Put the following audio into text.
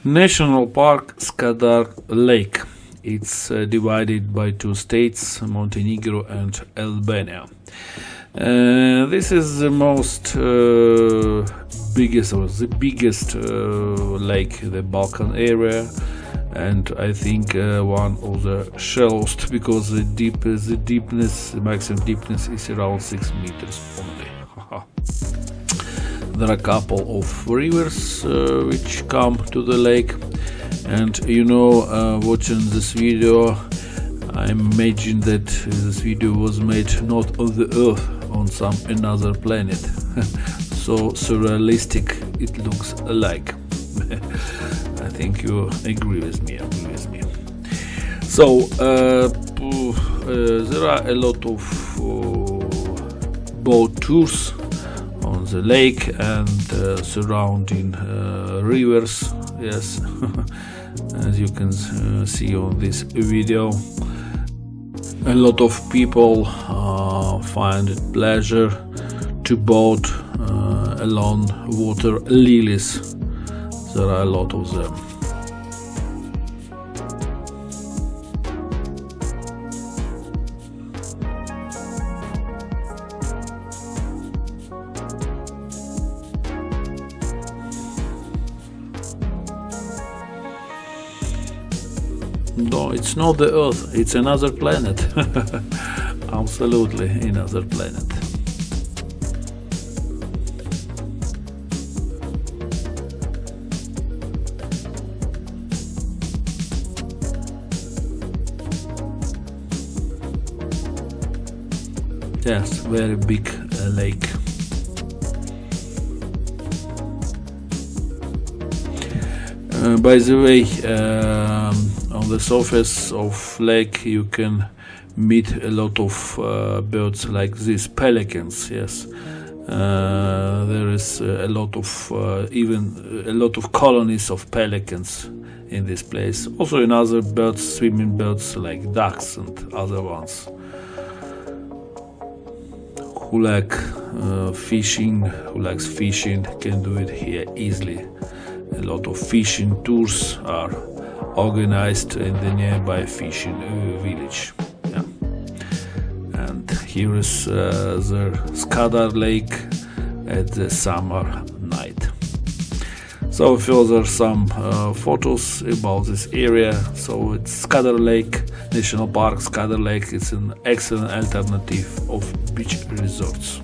National Park Skadar Lake. It's divided by two states, Montenegro and Albania. This is the biggest lake in the Balkan area, and I think one of the shallowest, because the maximum deepness is around 6 meters only. There are a couple of rivers which come to the lake, and watching this video, I imagine that this video was made not on the Earth, on some another planet. So surrealistic it looks like. I think you agree with me. So there are a lot of boat tours on the lake and surrounding rivers. Yes, as you can see on this video, a lot of people find it pleasure to boat along water lilies. There are a lot of them. No, it's not the Earth, it's another planet. Absolutely another planet. Yes, very big lake. By the way, on the surface of lake you can meet a lot of birds like these pelicans. Yes, there is a lot of colonies of pelicans in this place. Also in other birds, swimming birds like ducks and other ones. Who likes fishing can do it here easily. A lot of fishing tours are organized in the nearby fishing village. Yeah. And here is the Skadar Lake at the summer night. So further some photos about this area. So it's Skadar Lake National Park. Skadar Lake is an excellent alternative of beach resorts.